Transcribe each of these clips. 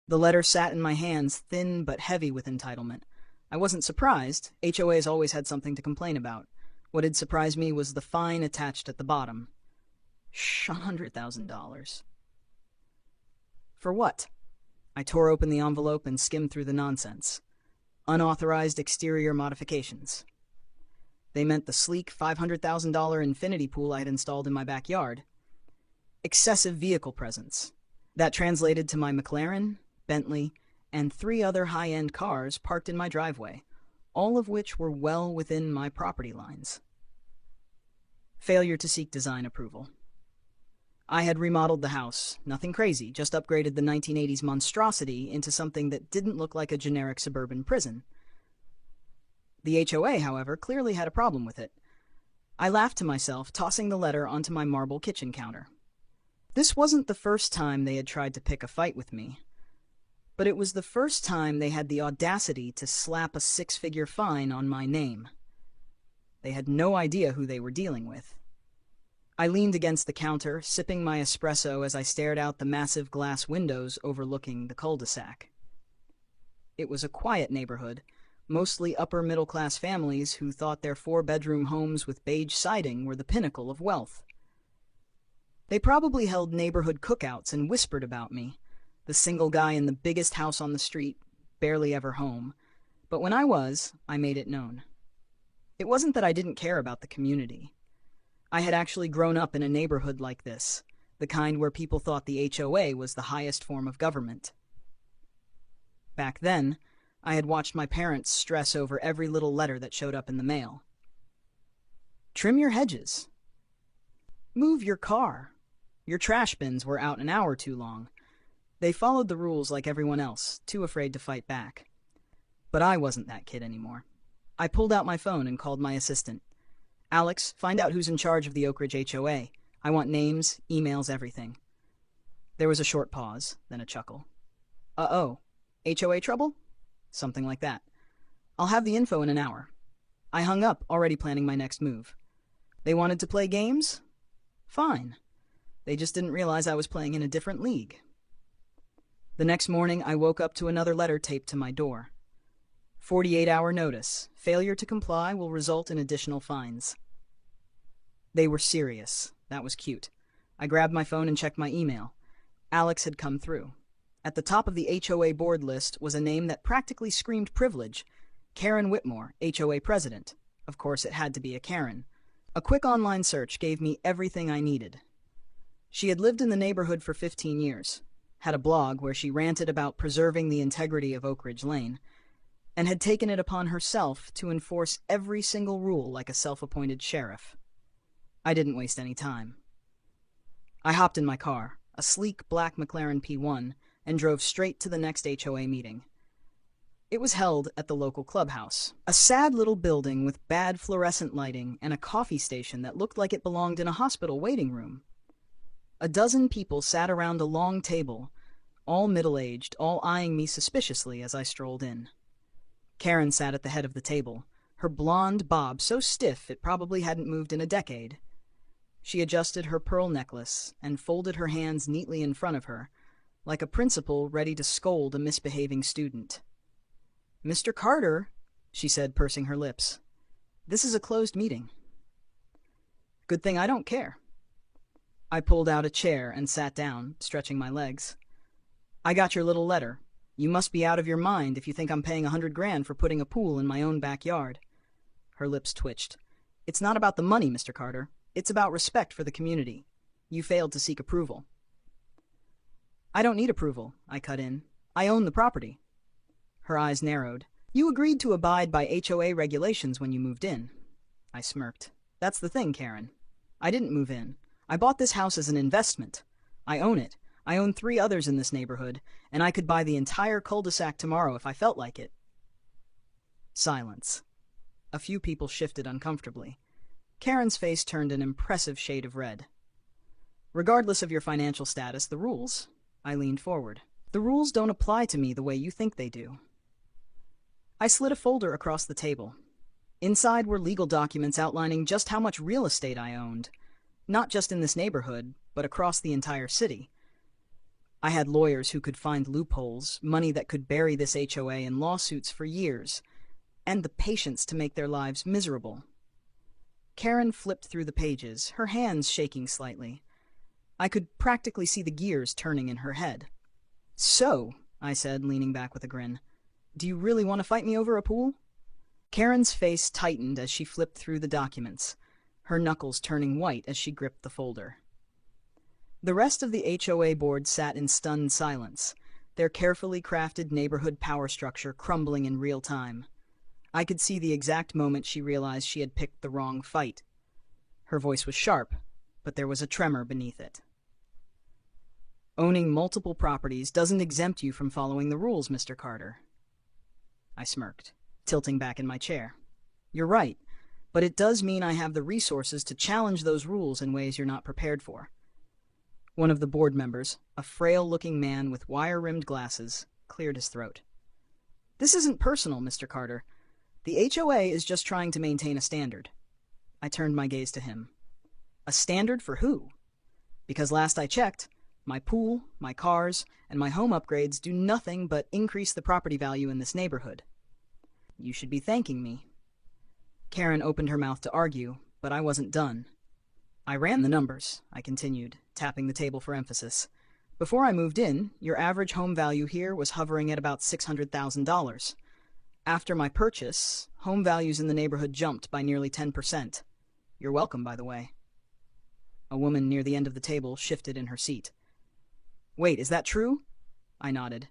The letter sat in my hands, thin but heavy with entitlement. I wasn't surprised. HOAs always had something to complain about. What had surprised me was the fine attached at the bottom. $100,000. For what? I tore open the envelope and skimmed through the nonsense. Unauthorized exterior modifications. They meant the sleek $500,000 infinity pool I had installed in my backyard. Excessive vehicle presence. That translated to my McLaren, Bentley, and 3 other high-end cars parked in my driveway, all of which were well within my property lines. Failure to seek design approval. I had remodeled the house, nothing crazy, just upgraded the 1980s monstrosity into something that didn't look like a generic suburban prison. The HOA, however, clearly had a problem with it. I laughed to myself, tossing the letter onto my marble kitchen counter. This wasn't the first time they had tried to pick a fight with me, but it was the first time they had the audacity to slap a 6-figure fine on my name. They had no idea who they were dealing with. I leaned against the counter, sipping my espresso as I stared out the massive glass windows overlooking the cul-de-sac. It was a quiet neighborhood, mostly upper-middle-class families who thought their 4-bedroom homes with beige siding were the pinnacle of wealth. They probably held neighborhood cookouts and whispered about me, the single guy in the biggest house on the street, barely ever home. But when I made it known. It wasn't that I didn't care about the community. I had actually grown up in a neighborhood like this, the kind where people thought the HOA was the highest form of government. Back then, I had watched my parents stress over every little letter that showed up in the mail. Trim your hedges. Move your car. Your trash bins were out an hour too long. They followed the rules like everyone else, too afraid to fight back. But I wasn't that kid anymore. I pulled out my phone and called my assistant. Alex, find out who's in charge of the Oak Ridge HOA. I want names, emails, everything. There was a short pause, then a chuckle. Uh-oh. HOA trouble? Something like that. I'll have the info in an hour. I hung up, already planning my next move. They wanted to play games? Fine. They just didn't realize I was playing in a different league. The next morning, I woke up to another letter taped to my door. 48-hour notice. Failure to comply will result in additional fines. They were serious. That was cute. I grabbed my phone and checked my email. Alex had come through. At the top of the HOA board list was a name that practically screamed privilege. Karen Whitmore, HOA president. Of course, it had to be a Karen. A quick online search gave me everything I needed. She had lived in the neighborhood for 15 years, had a blog where she ranted about preserving the integrity of Oak Ridge Lane, and had taken it upon herself to enforce every single rule like a self-appointed sheriff. I didn't waste any time. I hopped in my car, a sleek black McLaren P1, and drove straight to the next HOA meeting. It was held at the local clubhouse, a sad little building with bad fluorescent lighting and a coffee station that looked like it belonged in a hospital waiting room. A dozen people sat around a long table, all middle-aged, all eyeing me suspiciously as I strolled in. Karen sat at the head of the table, her blonde bob so stiff it probably hadn't moved in a decade. She adjusted her pearl necklace and folded her hands neatly in front of her, like a principal ready to scold a misbehaving student. "Mr. Carter," she said, pursing her lips, "this is a closed meeting." Good thing I don't care. I pulled out a chair and sat down, stretching my legs. "I got your little letter. You must be out of your mind if you think I'm paying $100,000 for putting a pool in my own backyard." Her lips twitched. "It's not about the money, Mr. Carter. It's about respect for the community. You failed to seek approval." "I don't need approval," I cut in. "I own the property." Her eyes narrowed. "You agreed to abide by HOA regulations when you moved in." I smirked. "That's the thing, Karen. I didn't move in. I bought this house as an investment. I own it. I own 3 others in this neighborhood, and I could buy the entire cul-de-sac tomorrow if I felt like it." Silence. A few people shifted uncomfortably. Karen's face turned an impressive shade of red. "Regardless of your financial status, the rules..." I leaned forward. "The rules don't apply to me the way you think they do." I slid a folder across the table. Inside were legal documents outlining just how much real estate I owned, not just in this neighborhood, but across the entire city. I had lawyers who could find loopholes, money that could bury this HOA in lawsuits for years, and the patience to make their lives miserable. Karen flipped through the pages, her hands shaking slightly. I could practically see the gears turning in her head. "So," I said, leaning back with a grin, "do you really want to fight me over a pool?" Karen's face tightened as she flipped through the documents, her knuckles turning white as she gripped the folder. The rest of the HOA board sat in stunned silence, their carefully crafted neighborhood power structure crumbling in real time. I could see the exact moment she realized she had picked the wrong fight. Her voice was sharp, but there was a tremor beneath it. "Owning multiple properties doesn't exempt you from following the rules, Mr. Carter." I smirked, tilting back in my chair. "You're right, but it does mean I have the resources to challenge those rules in ways you're not prepared for." One of the board members, a frail-looking man with wire-rimmed glasses, cleared his throat. "This isn't personal, Mr. Carter. The HOA is just trying to maintain a standard." I turned my gaze to him. "A standard for who? Because last I checked, my pool, my cars, and my home upgrades do nothing but increase the property value in this neighborhood. You should be thanking me." Karen opened her mouth to argue, but I wasn't done. "I ran the numbers," I continued, tapping the table for emphasis. "Before I moved in, your average home value here was hovering at about $600,000. After my purchase, home values in the neighborhood jumped by nearly 10%. You're welcome, by the way." A woman near the end of the table shifted in her seat. "Wait, is that true?" I nodded.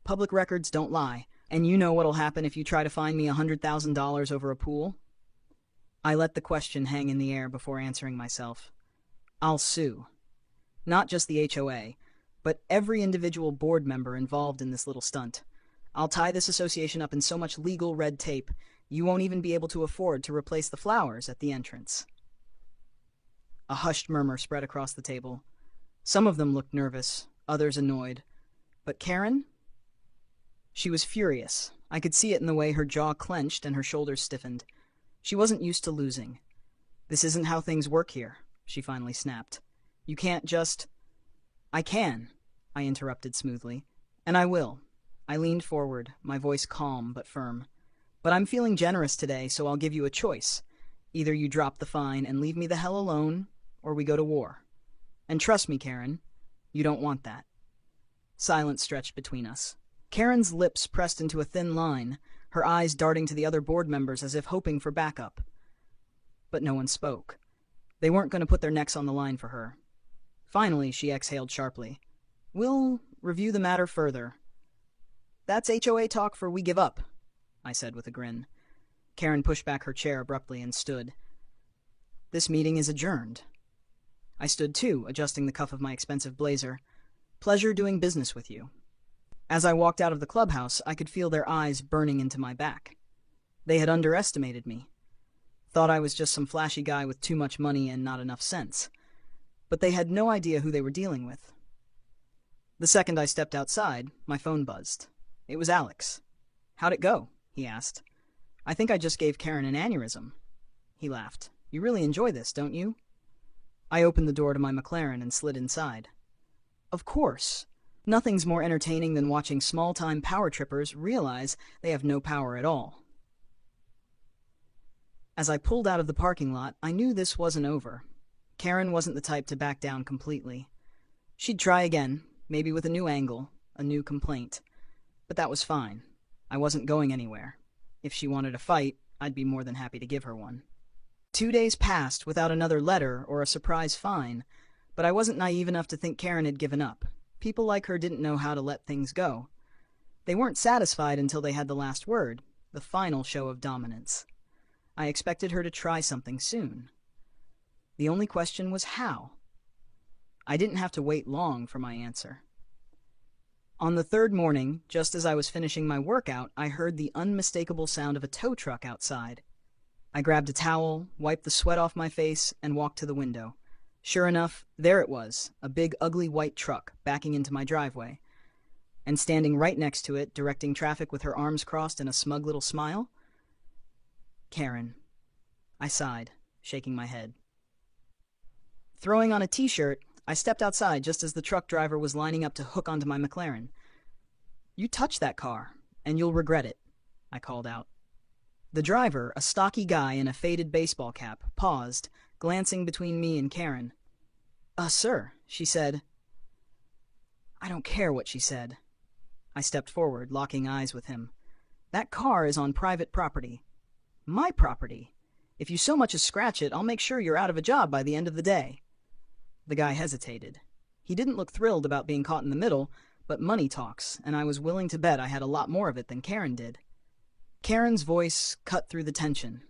"Public records don't lie, and you know what'll happen if you try to fine me $100,000 over a pool?" I let the question hang in the air before answering myself. "I'll sue. Not just the HOA, but every individual board member involved in this little stunt. I'll tie this association up in so much legal red tape, you won't even be able to afford to replace the flowers at the entrance." A hushed murmur spread across the table. Some of them looked nervous, others annoyed. But Karen? She was furious. I could see it in the way her jaw clenched and her shoulders stiffened. She wasn't used to losing. "This isn't how things work here," she finally snapped. "You can't just—" "I can," I interrupted smoothly. "And I will." I leaned forward, my voice calm but firm. "But I'm feeling generous today, so I'll give you a choice. Either you drop the fine and leave me the hell alone, or we go to war. And trust me, Karen, you don't want that." Silence stretched between us. Karen's lips pressed into a thin line, her eyes darting to the other board members as if hoping for backup. But no one spoke. They weren't going to put their necks on the line for her. Finally, she exhaled sharply. "We'll review the matter further." "That's HOA talk for we give up," I said with a grin. Karen pushed back her chair abruptly and stood. "This meeting is adjourned." I stood too, adjusting the cuff of my expensive blazer. "Pleasure doing business with you." As I walked out of the clubhouse, I could feel their eyes burning into my back. They had underestimated me. Thought I was just some flashy guy with too much money and not enough sense. But they had no idea who they were dealing with. The second I stepped outside, my phone buzzed. It was Alex. "How'd it go?" he asked. "I think I just gave Karen an aneurysm." He laughed. "You really enjoy this, don't you?" I opened the door to my McLaren and slid inside. Of course. Nothing's more entertaining than watching small-time power trippers realize they have no power at all. As I pulled out of the parking lot, I knew this wasn't over. Karen wasn't the type to back down completely. She'd try again, maybe with a new angle, a new complaint. But that was fine. I wasn't going anywhere. If she wanted a fight, I'd be more than happy to give her one. 2 days passed without another letter or a surprise fine, but I wasn't naive enough to think Karen had given up. People like her didn't know how to let things go. They weren't satisfied until they had the last word, the final show of dominance. I expected her to try something soon. The only question was how. I didn't have to wait long for my answer. On the third morning, just as I was finishing my workout, I heard the unmistakable sound of a tow truck outside. I grabbed a towel, wiped the sweat off my face, and walked to the window. Sure enough, there it was, a big ugly white truck backing into my driveway. And standing right next to it, directing traffic with her arms crossed and a smug little smile? Karen. I sighed, shaking my head. Throwing on a t-shirt, I stepped outside just as the truck driver was lining up to hook onto my McLaren. "You touch that car, and you'll regret it," I called out. The driver, a stocky guy in a faded baseball cap, paused, glancing between me and Karen. Sir," she said. I don't care what she said. I stepped forward, locking eyes with him. "That car is on private property. My property. If you so much as scratch it, I'll make sure you're out of a job by the end of the day." The guy hesitated. He didn't look thrilled about being caught in the middle, but money talks, and I was willing to bet I had a lot more of it than Karen did. Karen's voice cut through the tension.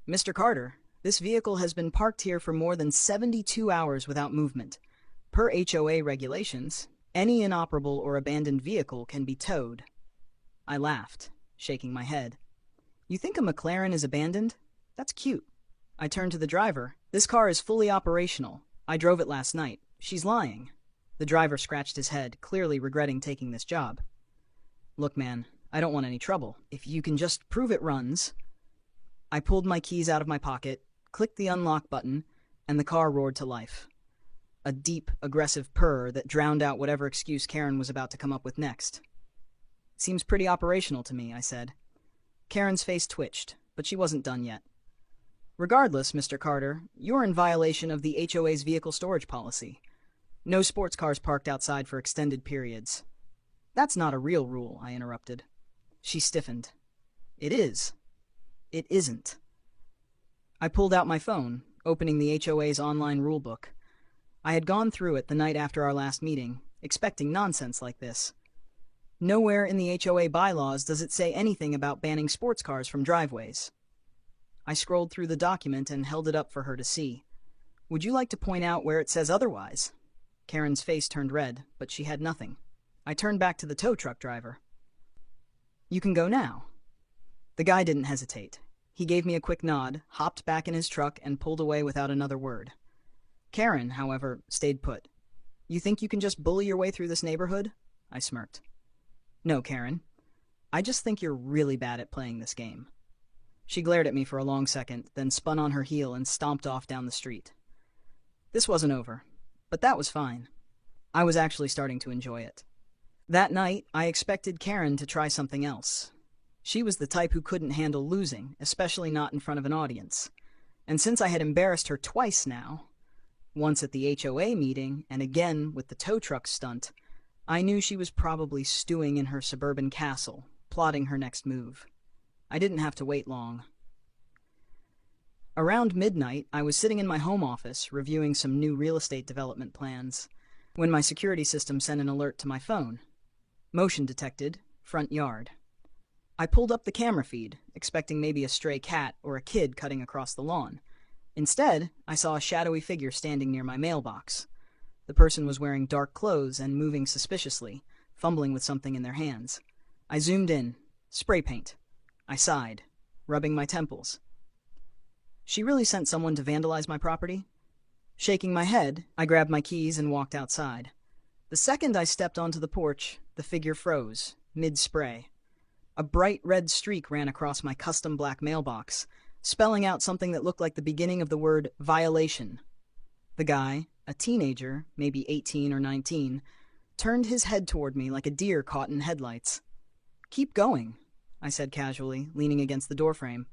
"Mr. Carter, this vehicle has been parked here for more than 72 hours without movement. Per HOA regulations, any inoperable or abandoned vehicle can be towed." I laughed, shaking my head. "You think a McLaren is abandoned? That's cute." I turned to the driver. "This car is fully operational. I drove it last night. She's lying." The driver scratched his head, clearly regretting taking this job. "Look, man, I don't want any trouble. If you can just prove it runs." I pulled my keys out of my pocket, clicked the unlock button, and the car roared to life. A deep, aggressive purr that drowned out whatever excuse Karen was about to come up with next. "Seems pretty operational to me," I said. Karen's face twitched, but she wasn't done yet. "Regardless, Mr. Carter, you're in violation of the HOA's vehicle storage policy. No sports cars parked outside for extended periods." "That's not a real rule," I interrupted. She stiffened. "It is." "It isn't." I pulled out my phone, opening the HOA's online rulebook. I had gone through it the night after our last meeting, expecting nonsense like this. Nowhere in the HOA bylaws does it say anything about banning sports cars from driveways. I scrolled through the document and held it up for her to see. "Would you like to point out where it says otherwise?" Karen's face turned red, but she had nothing. I turned back to the tow truck driver. "You can go now." The guy didn't hesitate. He gave me a quick nod, hopped back in his truck, and pulled away without another word. Karen, however, stayed put. "You think you can just bully your way through this neighborhood?" I smirked. "No, Karen. I just think you're really bad at playing this game." She glared at me for a long second, then spun on her heel and stomped off down the street. This wasn't over, but that was fine. I was actually starting to enjoy it. That night, I expected Karen to try something else. She was the type who couldn't handle losing, especially not in front of an audience. And since I had embarrassed her twice now, once at the HOA meeting and again with the tow truck stunt, I knew she was probably stewing in her suburban castle, plotting her next move. I didn't have to wait long. Around midnight, I was sitting in my home office reviewing some new real estate development plans when my security system sent an alert to my phone. Motion detected, front yard. I pulled up the camera feed, expecting maybe a stray cat or a kid cutting across the lawn. Instead, I saw a shadowy figure standing near my mailbox. The person was wearing dark clothes and moving suspiciously, fumbling with something in their hands. I zoomed in. Spray paint. I sighed, rubbing my temples. She really sent someone to vandalize my property? Shaking my head, I grabbed my keys and walked outside. The second I stepped onto the porch, the figure froze, mid-spray. A bright red streak ran across my custom black mailbox, spelling out something that looked like the beginning of the word violation. The guy, a teenager, maybe 18 or 19, turned his head toward me like a deer caught in headlights. "Keep going," I said casually, leaning against the doorframe.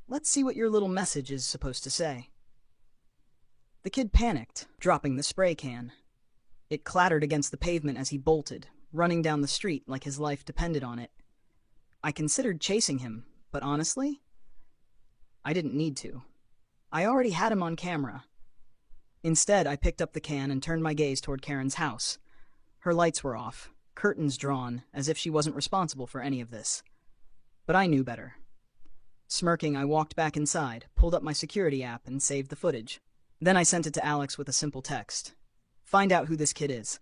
"Let's see what your little message is supposed to say." The kid panicked, dropping the spray can. It clattered against the pavement as he bolted, running down the street like his life depended on it. I considered chasing him, but honestly, I didn't need to. I already had him on camera. Instead, I picked up the can and turned my gaze toward Karen's house. Her lights were off, curtains drawn, as if she wasn't responsible for any of this. But I knew better. Smirking, I walked back inside, pulled up my security app, and saved the footage. Then I sent it to Alex with a simple text. "Find out who this kid is.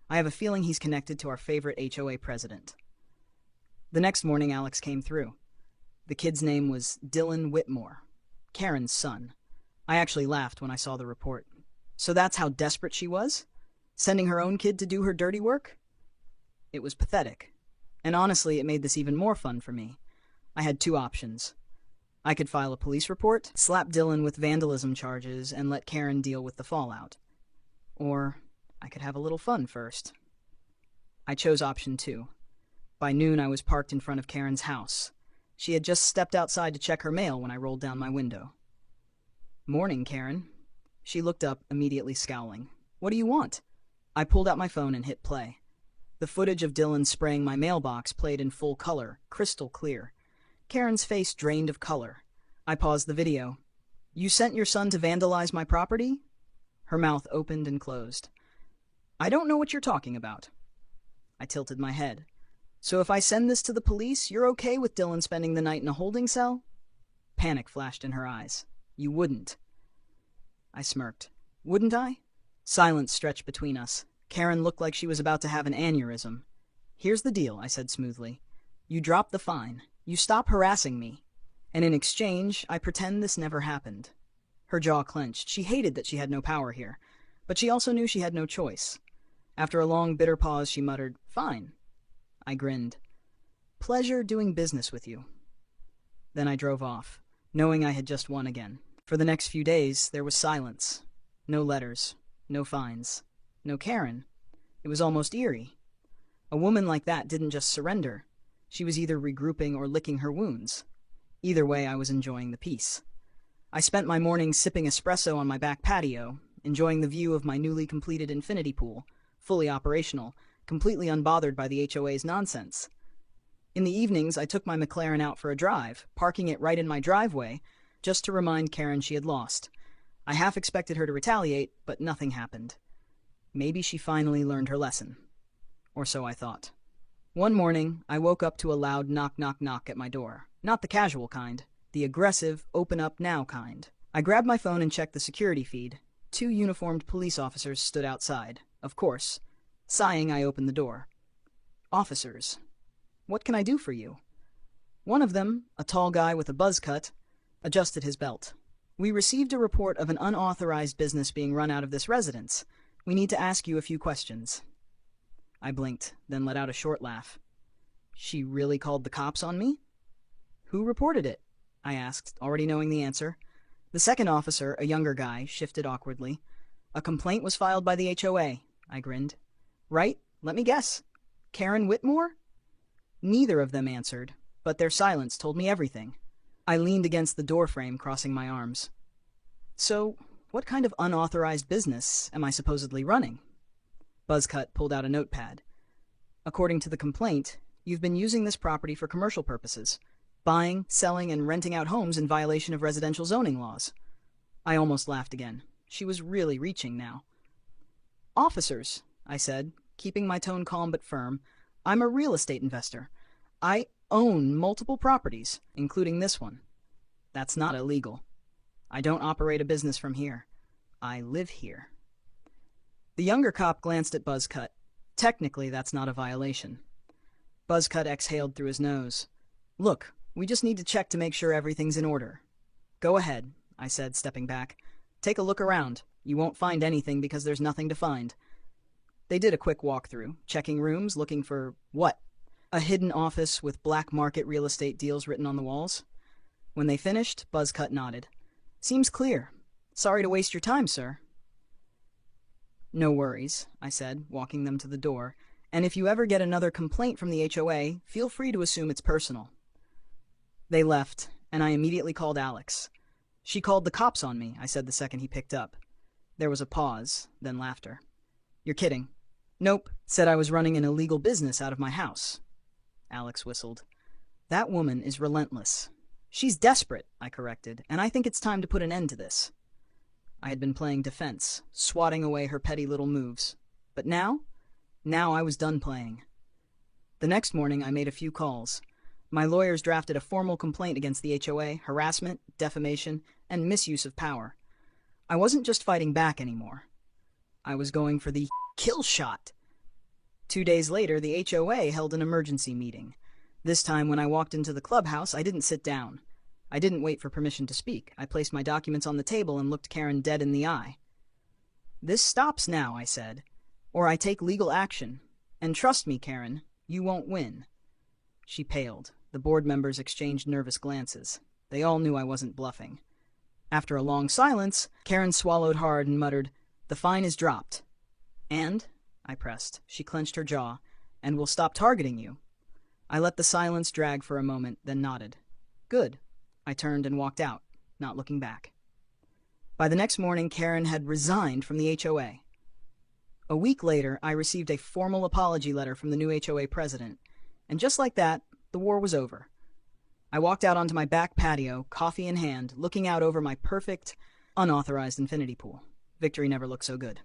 I have a feeling he's connected to our favorite HOA president." The next morning, Alex came through. The kid's name was Dylan Whitmore, Karen's son. I actually laughed when I saw the report. So that's how desperate she was? Sending her own kid to do her dirty work? It was pathetic. And honestly, it made this even more fun for me. I had two options. I could file a police report, slap Dylan with vandalism charges, and let Karen deal with the fallout. Or I could have a little fun first. I chose option 2. By noon, I was parked in front of Karen's house. She had just stepped outside to check her mail when I rolled down my window. "Morning, Karen." She looked up, immediately scowling. "What do you want?" I pulled out my phone and hit play. The footage of Dylan spraying my mailbox played in full color, crystal clear. Karen's face drained of color. I paused the video. "You sent your son to vandalize my property?" Her mouth opened and closed. "I don't know what you're talking about." I tilted my head. "So if I send this to the police, you're okay with Dylan spending the night in a holding cell?" Panic flashed in her eyes. "You wouldn't." I smirked. "Wouldn't I?" Silence stretched between us. Karen looked like she was about to have an aneurysm. "Here's the deal," I said smoothly. "You drop the fine. You stop harassing me. And in exchange, I pretend this never happened." Her jaw clenched. She hated that she had no power here, but she also knew she had no choice. After a long, bitter pause, she muttered, "Fine." I grinned. "Pleasure doing business with you." Then I drove off, knowing I had just won again. For the next few days, there was silence. No letters, no fines, no Karen. It was almost eerie. A woman like that didn't just surrender. She was either regrouping or licking her wounds. Either way, I was enjoying the peace. I spent my mornings sipping espresso on my back patio, enjoying the view of my newly completed infinity pool, fully operational, completely unbothered by the HOA's nonsense. In the evenings, I took my McLaren out for a drive, parking it right in my driveway, just to remind Karen she had lost. I half expected her to retaliate, but nothing happened. Maybe she finally learned her lesson. Or so I thought. One morning, I woke up to a loud knock, knock, knock at my door. Not the casual kind, the aggressive, open up now kind. I grabbed my phone and checked the security feed. 2 uniformed police officers stood outside. Of course. Sighing, I opened the door. "Officers, what can I do for you?" One of them, a tall guy with a buzz cut, adjusted his belt. "We received a report of an unauthorized business being run out of this residence. We need to ask you a few questions." I blinked, then let out a short laugh. "She really called the cops on me?" "Who reported it?" I asked, already knowing the answer. The second officer, a younger guy, shifted awkwardly. "A complaint was filed by the HOA," I grinned. "Right? Let me guess. Karen Whitmore?" Neither of them answered, but their silence told me everything. I leaned against the doorframe, crossing my arms. "So, what kind of unauthorized business am I supposedly running?" Buzzcut pulled out a notepad. "According to the complaint, you've been using this property for commercial purposes, buying, selling, and renting out homes in violation of residential zoning laws." I almost laughed again. She was really reaching now. "Officers," I said, keeping my tone calm but firm, "I'm a real estate investor. I own multiple properties, including this one. That's not illegal. I don't operate a business from here. I live here." The younger cop glanced at Buzzcut. Technically, that's not a violation. Buzzcut exhaled through his nose. "Look, we just need to check to make sure everything's in order." "Go ahead," I said, stepping back. "Take a look around. You won't find anything because there's nothing to find." They did a quick walkthrough, checking rooms, looking for what? A hidden office with black market real estate deals written on the walls. When they finished, Buzzcut nodded. "Seems clear. Sorry to waste your time, sir." "No worries," I said, walking them to the door. "And if you ever get another complaint from the HOA, feel free to assume it's personal." They left, and I immediately called Alex. "She called the cops on me," I said the second he picked up. There was a pause, then laughter. "You're kidding." "Nope, said I was running an illegal business out of my house." Alex whistled. "That woman is relentless." "She's desperate," I corrected, "and I think it's time to put an end to this." I had been playing defense, swatting away her petty little moves. But now I was done playing. The next morning, I made a few calls. My lawyers drafted a formal complaint against the HOA, harassment, defamation, and misuse of power. I wasn't just fighting back anymore. I was going for the kill shot. 2 days later, the HOA held an emergency meeting. This time, when I walked into the clubhouse, I didn't sit down. I didn't wait for permission to speak. I placed my documents on the table and looked Karen dead in the eye. "This stops now," I said, "or I take legal action. And trust me, Karen, you won't win." She paled. The board members exchanged nervous glances. They all knew I wasn't bluffing. After a long silence, Karen swallowed hard and muttered, "The fine is dropped." And, I pressed, she clenched her jaw, and we'll stop targeting you. I let the silence drag for a moment, then nodded. Good. I turned and walked out, not looking back. By the next morning, Karen had resigned from the HOA. A week later, I received a formal apology letter from the new HOA president, and just like that, the war was over. I walked out onto my back patio, coffee in hand, looking out over my perfect, unauthorized infinity pool. Victory never looked so good.